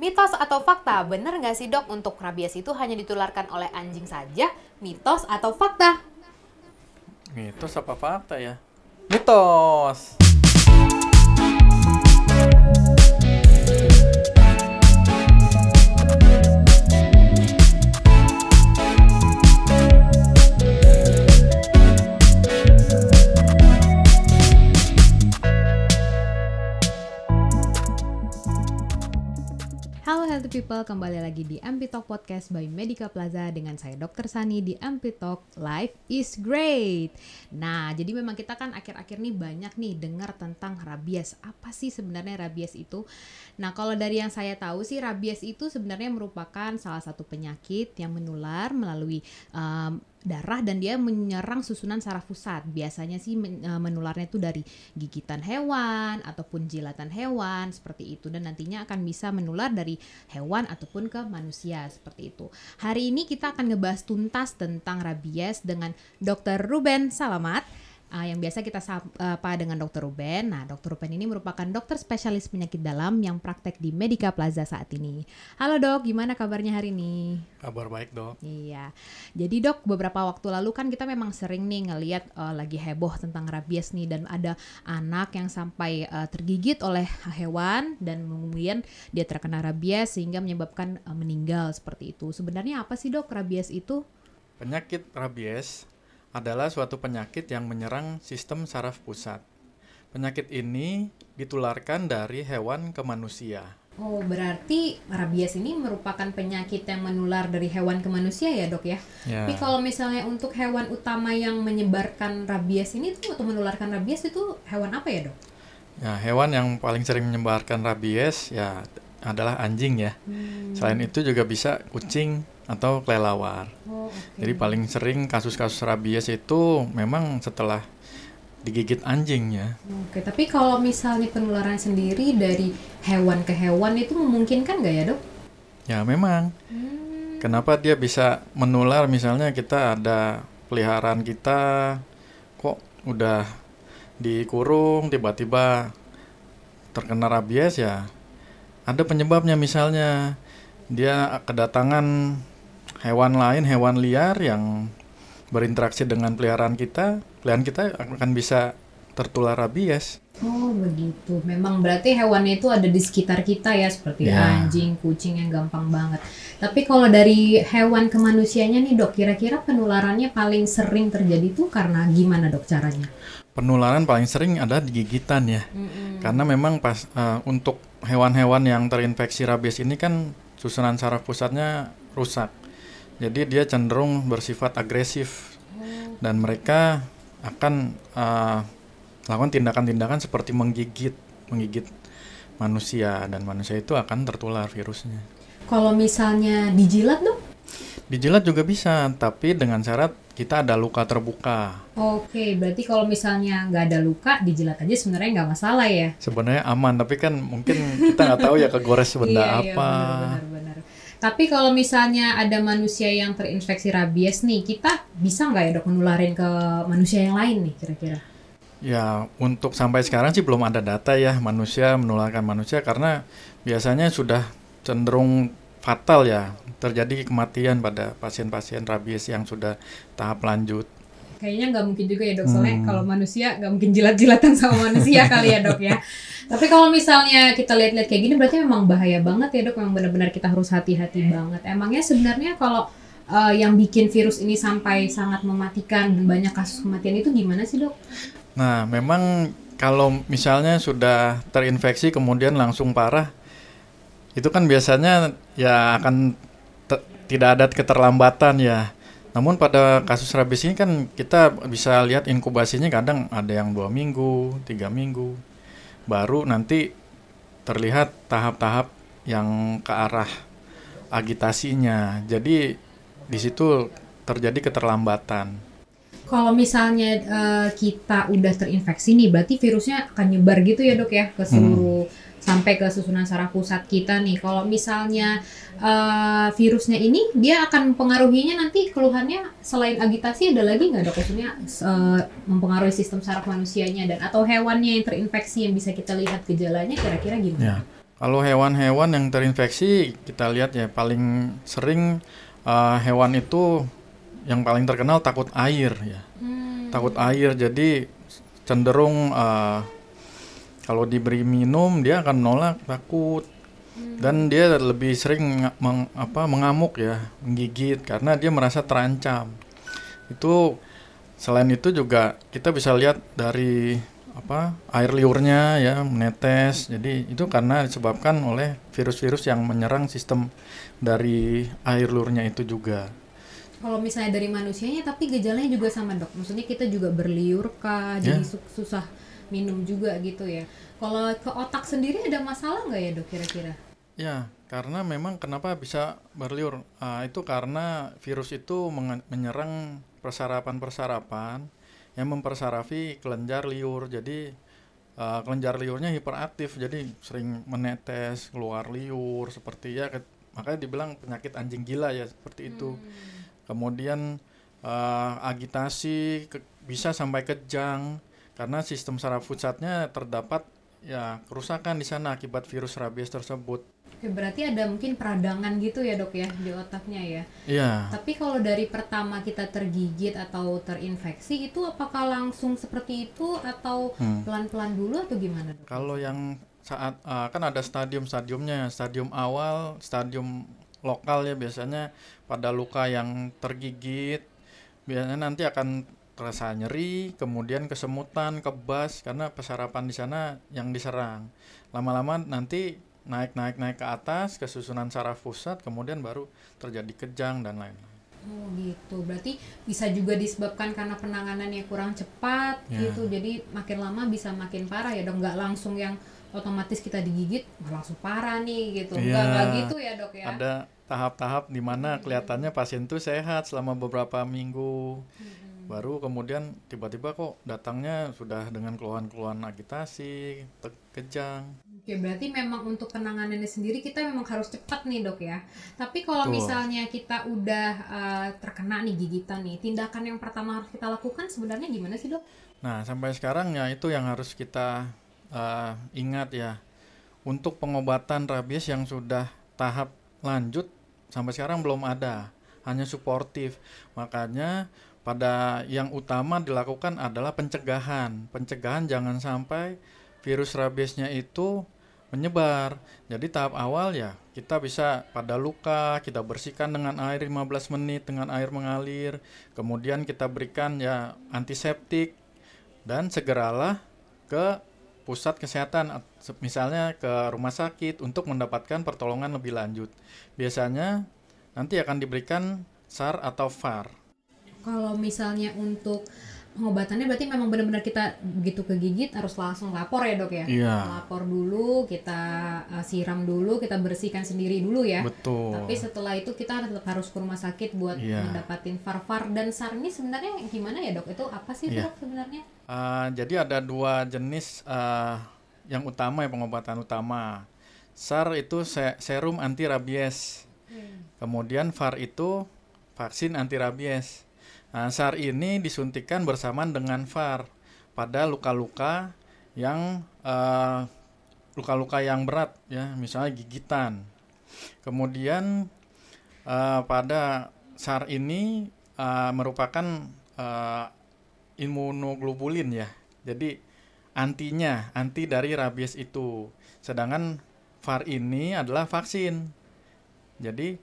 Mitos atau fakta, benar nggak sih dok untuk rabies itu hanya ditularkan oleh anjing saja? Mitos atau fakta? Mitos apa fakta ya? Mitos. Halo healthy people, kembali lagi di MP Talk Podcast by Medica Plaza dengan saya Dr. Sani di MP Talk Life is Great. Nah, jadi memang kita kan akhir-akhir nih banyak nih dengar tentang rabies. Apa sih sebenarnya rabies itu? Nah, kalau dari yang saya tahu sih rabies itu sebenarnya merupakan salah satu penyakit yang menular melalui darah dan dia menyerang susunan saraf pusat. Biasanya sih menularnya itu dari gigitan hewan ataupun jilatan hewan seperti itu, dan nantinya akan bisa menular dari hewan ataupun ke manusia seperti itu. Hari ini kita akan ngebahas tuntas tentang rabies dengan Dr. Ruben Salamat. Yang biasa kita sapa dengan Dr. Ruben. Nah, Dr. Ruben ini merupakan dokter spesialis penyakit dalam yang praktek di Medica Plaza saat ini. Halo dok, gimana kabarnya hari ini? Kabar baik dok. Iya, jadi dok, beberapa waktu lalu kan kita memang sering nih ngelihat lagi heboh tentang rabies nih, dan ada anak yang sampai tergigit oleh hewan dan kemudian dia terkena rabies sehingga menyebabkan meninggal seperti itu. Sebenarnya apa sih dok rabies itu? Penyakit rabies adalah suatu penyakit yang menyerang sistem saraf pusat. Penyakit ini ditularkan dari hewan ke manusia. Oh, berarti rabies ini merupakan penyakit yang menular dari hewan ke manusia ya dok ya? Ya. Tapi kalau misalnya untuk hewan utama yang menyebarkan rabies ini tuh atau menularkan rabies itu hewan apa ya dok? Ya, hewan yang paling sering menyebarkan rabies ya adalah anjing ya. Selain itu juga bisa kucing atau kelelawar. Oh, okay. Jadi paling sering kasus-kasus rabies itu memang setelah digigit anjing ya. Oke, tapi kalau misalnya penularan sendiri dari hewan ke hewan itu memungkinkan nggak ya dok? Ya memang. Kenapa dia bisa menular? Misalnya kita ada peliharaan kita kok udah dikurung tiba-tiba terkena rabies ya. Ada penyebabnya, misalnya dia kedatangan hewan lain, hewan liar yang berinteraksi dengan peliharaan kita akan bisa tertular rabies. Oh begitu, memang berarti hewannya itu ada di sekitar kita ya, seperti anjing, kucing yang gampang banget. Tapi kalau dari hewan ke manusianya nih dok, kira-kira penularannya paling sering terjadi tuh karena gimana dok caranya? Penularan paling sering ada di gigitan ya. Karena memang untuk hewan-hewan yang terinfeksi rabies ini kan susunan saraf pusatnya rusak. Jadi dia cenderung bersifat agresif dan mereka akan melakukan tindakan-tindakan seperti menggigit manusia, dan manusia itu akan tertular virusnya. Kalau misalnya dijilat dok? Dijilat juga bisa, tapi dengan syarat kita ada luka terbuka. Oke, berarti kalau misalnya nggak ada luka, dijilat aja sebenarnya nggak masalah ya? Sebenarnya aman, tapi kan mungkin kita nggak tahu ya kegores benda apa. Iya, benar. Tapi kalau misalnya ada manusia yang terinfeksi rabies nih, kita bisa nggak ya dok menularin ke manusia yang lain nih kira-kira? Ya, untuk sampai sekarang sih belum ada data ya manusia menularkan manusia, karena biasanya sudah cenderung fatal ya, terjadi kematian pada pasien-pasien rabies yang sudah tahap lanjut. Kayaknya nggak mungkin juga ya dok, soalnya kalau manusia nggak mungkin jilat-jilatan sama manusia kali ya dok ya. Tapi kalau misalnya kita lihat-lihat kayak gini berarti memang bahaya banget ya dok, memang benar-benar kita harus hati-hati banget. Emangnya sebenarnya kalau yang bikin virus ini sampai sangat mematikan dan banyak kasus kematian itu gimana sih dok? Nah, memang kalau misalnya sudah terinfeksi kemudian langsung parah, itu kan biasanya ya akan tidak ada keterlambatan ya. Namun pada kasus rabies ini kan kita bisa lihat inkubasinya kadang ada yang 2 minggu, 3 minggu. Baru nanti terlihat tahap-tahap yang ke arah agitasinya. Jadi di situ terjadi keterlambatan. Kalau misalnya kita udah terinfeksi nih, berarti virusnya akan nyebar gitu ya dok ya ke seluruh sampai ke susunan saraf pusat kita nih. Kalau misalnya virusnya ini dia akan mempengaruhinya nanti keluhannya selain agitasi ada lagi nggak dok? Maksudnya mempengaruhi sistem saraf manusianya dan atau hewannya yang terinfeksi yang bisa kita lihat gejalanya kira-kira gimana? Ya. Kalau hewan-hewan yang terinfeksi kita lihat ya paling sering hewan itu yang paling terkenal takut air ya. Takut air jadi cenderung kalau diberi minum dia akan menolak, takut. Dan dia lebih sering mengamuk ya, menggigit karena dia merasa terancam. Itu selain itu juga kita bisa lihat dari air liurnya ya menetes. Jadi itu karena disebabkan oleh virus-virus yang menyerang sistem dari air liurnya itu juga. Kalau misalnya dari manusianya tapi gejalanya juga sama dok, maksudnya kita juga berliur kah, jadi susah minum juga gitu ya. Kalau ke otak sendiri ada masalah nggak ya dok kira-kira? Ya, karena memang kenapa bisa berliur, itu karena virus itu menyerang persarapan-persarapan yang mempersarafi kelenjar liur. Jadi kelenjar liurnya hiperaktif, jadi sering menetes, keluar liur seperti ya, makanya dibilang penyakit anjing gila ya seperti itu. Kemudian agitasi bisa sampai kejang karena sistem saraf pusatnya terdapat ya kerusakan di sana akibat virus rabies tersebut. Oke, berarti ada mungkin peradangan gitu ya dok ya di otaknya ya. Iya. Tapi kalau dari pertama kita tergigit atau terinfeksi itu apakah langsung seperti itu atau pelan-pelan dulu atau gimana dok? Kalau yang saat kan ada stadium-stadiumnya, stadium awal, stadium lokal ya biasanya pada luka yang tergigit biasanya nanti akan terasa nyeri, kemudian kesemutan, kebas karena persarapan di sana yang diserang. Lama-lama nanti naik ke atas ke susunan saraf pusat, kemudian baru terjadi kejang dan lain-lain. Oh gitu, berarti bisa juga disebabkan karena penanganannya kurang cepat gitu, jadi makin lama bisa makin parah ya dok, nggak langsung yang otomatis kita digigit langsung parah nih gitu, nggak gitu ya dok ya. Ada tahap-tahap di mana kelihatannya pasien tuh sehat selama beberapa minggu, baru kemudian tiba-tiba kok datangnya sudah dengan keluhan-keluhan agitasi, kejang. Oke, berarti memang untuk penanganannya sendiri kita memang harus cepat nih dok ya. Tapi kalau misalnya kita udah terkena nih gigitan nih, tindakan yang pertama harus kita lakukan sebenarnya gimana sih dok? Nah sampai sekarang ya itu yang harus kita ingat ya. Untuk pengobatan rabies yang sudah tahap lanjut sampai sekarang belum ada, hanya suportif. Makanya pada yang utama dilakukan adalah pencegahan. Pencegahan jangan sampai virus rabiesnya itu menyebar. Jadi tahap awal ya kita bisa pada luka kita bersihkan dengan air 15 menit dengan air mengalir. Kemudian kita berikan ya antiseptik dan segeralah ke pusat kesehatan, misalnya ke rumah sakit untuk mendapatkan pertolongan lebih lanjut. Biasanya nanti akan diberikan SAR atau VAR. Kalau misalnya untuk pengobatannya berarti memang benar-benar kita begitu kegigit harus langsung lapor ya dok ya? Iya. Lapor dulu, kita siram dulu, kita bersihkan sendiri dulu ya. Betul. Tapi setelah itu kita tetap harus ke rumah sakit buat mendapatkan VAR dan SAR ini sebenarnya gimana ya dok? Itu apa sih dok sebenarnya? Jadi ada dua jenis yang utama ya pengobatan utama. SAR itu serum anti rabies. Kemudian VAR itu vaksin anti rabies. Nah, SAR ini disuntikan bersamaan dengan VAR pada luka-luka yang berat ya, misalnya gigitan. Kemudian pada SAR ini merupakan imunoglobulin ya. Jadi anti dari rabies itu. Sedangkan VAR ini adalah vaksin. Jadi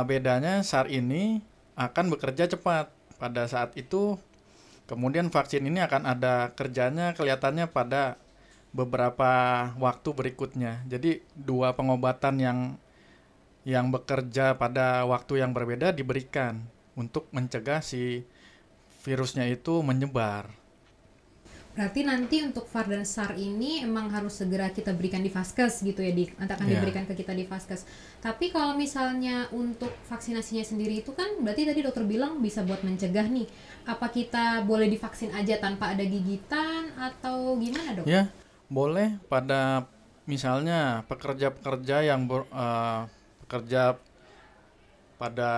bedanya SAR ini akan bekerja cepat pada saat itu, kemudian vaksin ini akan ada kerjanya kelihatannya pada beberapa waktu berikutnya. Jadi dua pengobatan yang bekerja pada waktu yang berbeda diberikan untuk mencegah si virusnya itu menyebar. Berarti nanti untuk VAR dan SAR ini emang harus segera kita berikan di Vaskes gitu ya, nanti akan diberikan ke kita di Vaskes. Tapi kalau misalnya untuk vaksinasinya sendiri itu kan berarti tadi dokter bilang bisa buat mencegah nih. Apa kita boleh divaksin aja tanpa ada gigitan atau gimana dok? Ya, boleh pada misalnya pekerja-pekerja yang bekerja pada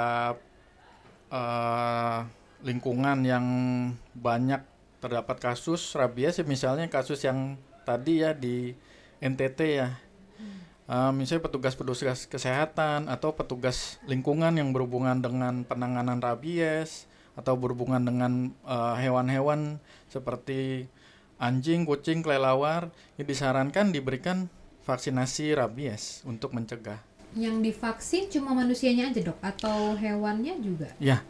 lingkungan yang banyak terdapat kasus rabies, misalnya kasus yang tadi ya di NTT ya, Misalnya petugas-petugas kesehatan atau petugas lingkungan yang berhubungan dengan penanganan rabies atau berhubungan dengan hewan-hewan seperti anjing, kucing, kelelawar, ya disarankan diberikan vaksinasi rabies untuk mencegah. Yang divaksin cuma manusianya aja dok atau hewannya juga? Ya,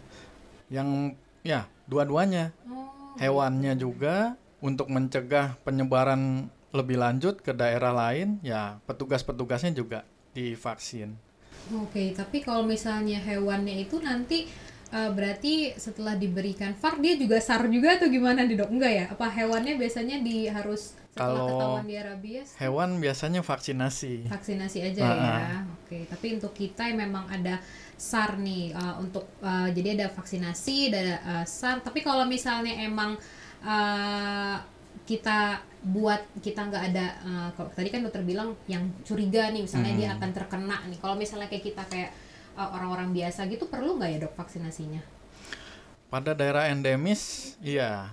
dua-duanya. Oh. Hewannya juga untuk mencegah penyebaran lebih lanjut ke daerah lain, ya petugas-petugasnya juga divaksin. Oke, tapi kalau misalnya hewannya itu nanti berarti setelah diberikan VAR dia juga SAR juga atau gimana nih dok? Enggak ya? Apa hewannya biasanya harus setelah Kalau ketahuan dia rabies? Hewan biasanya vaksinasi. Vaksinasi aja ya. Oke, tapi untuk kita yang memang ada SAR nih untuk jadi ada vaksinasi, ada SAR. Tapi kalau misalnya emang kita nggak ada kalau tadi kan dokter bilang yang curiga nih misalnya dia akan terkena nih. Kalau misalnya kayak kita kayak orang-orang biasa gitu perlu nggak ya dok vaksinasinya? Pada daerah endemis, iya.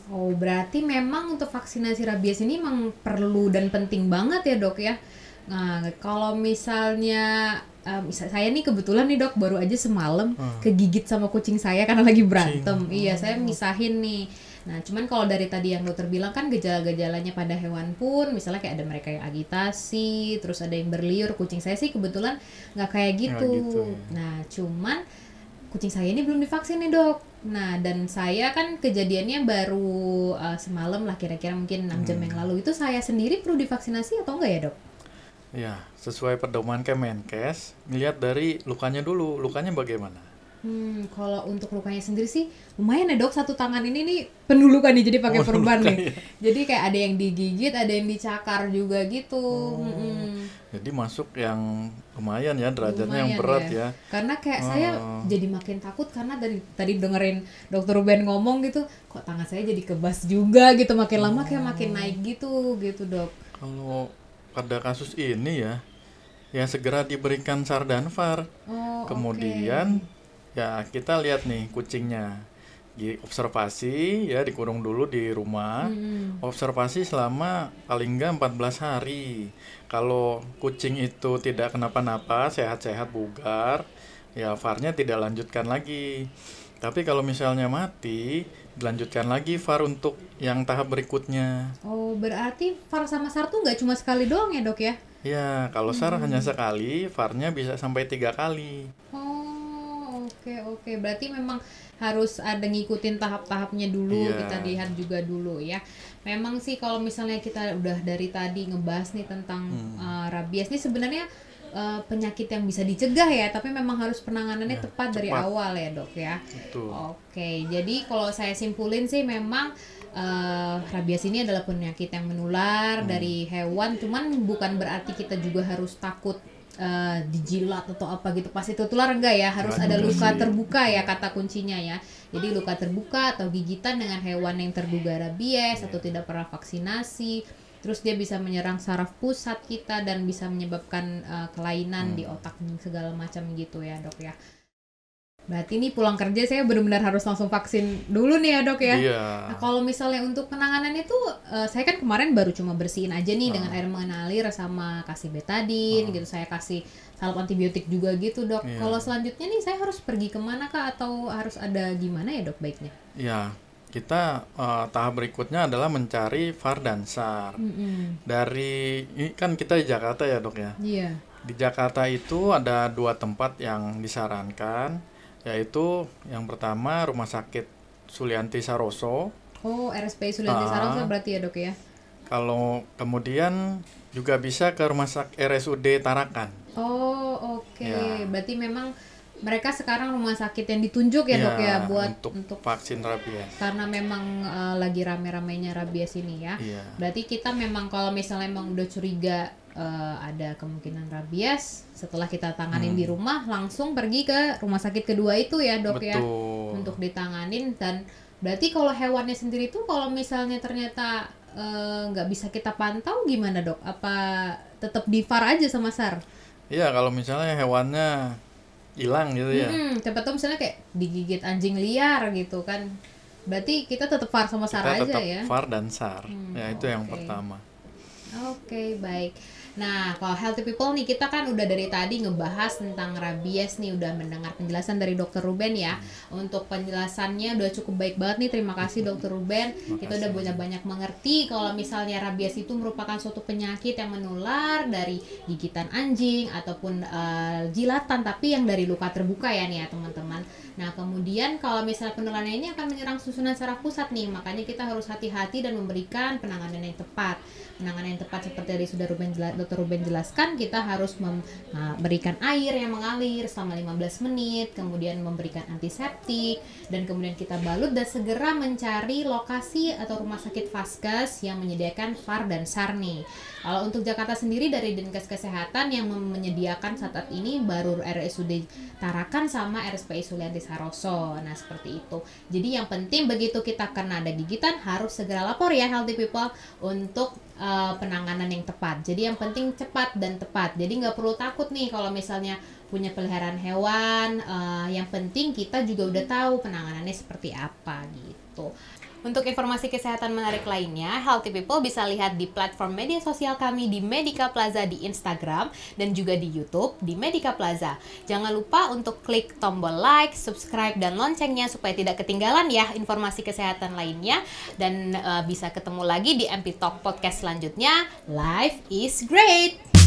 Oh, berarti memang untuk vaksinasi rabies ini memang perlu dan penting banget ya dok ya. Nah, kalau misalnya saya nih kebetulan nih dok baru aja semalam kegigit sama kucing saya karena lagi berantem. Iya, saya misahin nih. Nah, cuman kalau dari tadi yang dokter bilang kan gejala-gejalanya pada hewan pun, misalnya kayak ada mereka yang agitasi, terus ada yang berliur. Kucing saya sih kebetulan nggak kayak gitu. Nah, cuman kucing saya ini belum divaksin nih dok. Nah, dan saya kan kejadiannya baru semalam lah kira-kira mungkin 6 jam yang lalu. Itu saya sendiri perlu divaksinasi atau enggak ya dok? Ya, sesuai pedoman Kemenkes, ngelihat dari lukanya dulu. Lukanya bagaimana? Kalau untuk lukanya sendiri sih lumayan ya dok, satu tangan ini nih penuh luka nih jadi pakai perban nih. Ya. Jadi kayak ada yang digigit, ada yang dicakar juga gitu. Jadi masuk yang lumayan ya, derajatnya yang berat ya. Karena kayak saya jadi makin takut karena dari tadi dengerin dokter Ruben ngomong gitu, kok tangan saya jadi kebas juga gitu, makin lama kayak makin naik gitu dok. Kalau pada kasus ini ya segera diberikan SAR dan VAR. Kemudian ya kita lihat nih kucingnya diobservasi ya, dikurung dulu di rumah. Observasi selama paling enggak 14 hari. Kalau kucing itu tidak kenapa-napa, sehat-sehat, bugar, ya VAR-nya tidak lanjutkan lagi. Tapi kalau misalnya mati, dilanjutkan lagi VAR untuk yang tahap berikutnya. Oh, berarti VAR sama SAR tuh nggak cuma sekali doang ya dok ya? Ya, kalau SAR hanya sekali, VAR-nya bisa sampai 3 kali. Oke. Berarti memang harus ada ngikutin tahap-tahapnya dulu, kita lihat juga dulu ya. Memang sih kalau misalnya kita udah dari tadi ngebahas nih tentang rabies nih sebenarnya penyakit yang bisa dicegah ya, tapi memang harus penanganannya tepat dari awal ya dok ya. Betul. Oke, jadi kalau saya simpulin sih memang rabies ini adalah penyakit yang menular dari hewan, cuman bukan berarti kita juga harus takut dijilat atau apa gitu pas itu tular enggak ya, harus ada luka terbuka ya kata kuncinya ya. Jadi luka terbuka atau gigitan dengan hewan yang terduga rabies atau tidak pernah vaksinasi, terus dia bisa menyerang saraf pusat kita dan bisa menyebabkan kelainan di otak segala macam gitu ya dok ya. Berarti ini pulang kerja saya benar-benar harus langsung vaksin dulu nih ya dok ya. Nah kalau misalnya untuk penanganan itu saya kan kemarin baru cuma bersihin aja nih dengan air mengalir sama kasih betadine gitu, saya kasih salep antibiotik juga gitu dok. Kalau selanjutnya nih saya harus pergi kemana kah atau harus ada gimana ya dok baiknya? Ya, kita tahap berikutnya adalah mencari VAR dan SAR. Dari ini kan kita di Jakarta ya dok ya. Iya. Di Jakarta itu ada 2 tempat yang disarankan, yaitu yang pertama Rumah Sakit Sulianti Saroso. Oh, RSPI Sulianti Saroso berarti ya dok ya. Kalau kemudian juga bisa ke Rumah Sakit RSUD Tarakan. Oh, oke. Berarti memang mereka sekarang rumah sakit yang ditunjuk ya dok ya buat untuk vaksin rabies. Karena memang lagi rame-ramenya rabies ini ya. Berarti kita memang kalau misalnya memang udah curiga ada kemungkinan rabies, setelah kita tanganin di rumah langsung pergi ke rumah sakit kedua itu ya dok. Betul. Ya untuk ditanganin. Dan berarti kalau hewannya sendiri tuh kalau misalnya ternyata nggak bisa kita pantau gimana dok? Apa tetap di VAR aja sama SAR? Iya, kalau misalnya hewannya hilang gitu ya. Siapa tahu misalnya kayak digigit anjing liar gitu kan, berarti kita tetap VAR sama SAR aja ya. VAR dan SAR. Ya itu yang pertama. Oke, baik. Nah, kalau healthy people nih, kita kan udah dari tadi ngebahas tentang rabies nih, udah mendengar penjelasan dari Dokter Ruben ya. Untuk penjelasannya udah cukup baik banget nih, terima kasih Dokter Ruben. Kita udah banyak mengerti kalau misalnya rabies itu merupakan suatu penyakit yang menular dari gigitan anjing ataupun jilatan, tapi yang dari luka terbuka ya nih ya teman-teman. Nah, kemudian kalau misalnya penularannya ini akan menyerang susunan saraf pusat nih, makanya kita harus hati-hati dan memberikan penanganan yang tepat. Penanganan yang tepat seperti tadi sudah Dr. Ruben jelaskan, kita harus memberikan air yang mengalir selama 15 menit, kemudian memberikan antiseptik, dan kemudian kita balut dan segera mencari lokasi atau rumah sakit Vaskes yang menyediakan VAR dan SAR nih. Kalau untuk Jakarta sendiri dari Dinkes Kesehatan yang menyediakan saat ini baru RSUD Tarakan sama RSPI Sulianti Saroso. Nah, seperti itu. Jadi yang penting begitu kita kena ada gigitan harus segera lapor ya healthy people untuk penanganan yang tepat. Jadi yang penting cepat dan tepat. Jadi nggak perlu takut nih kalau misalnya punya peliharaan hewan. Yang penting kita juga udah tahu penanganannya seperti apa gitu. Untuk informasi kesehatan menarik lainnya, healthy people bisa lihat di platform media sosial kami di Medica Plaza di Instagram dan juga di YouTube di Medica Plaza. Jangan lupa untuk klik tombol like, subscribe, dan loncengnya supaya tidak ketinggalan ya informasi kesehatan lainnya. Dan bisa ketemu lagi di MP Talk Podcast selanjutnya. Life is great!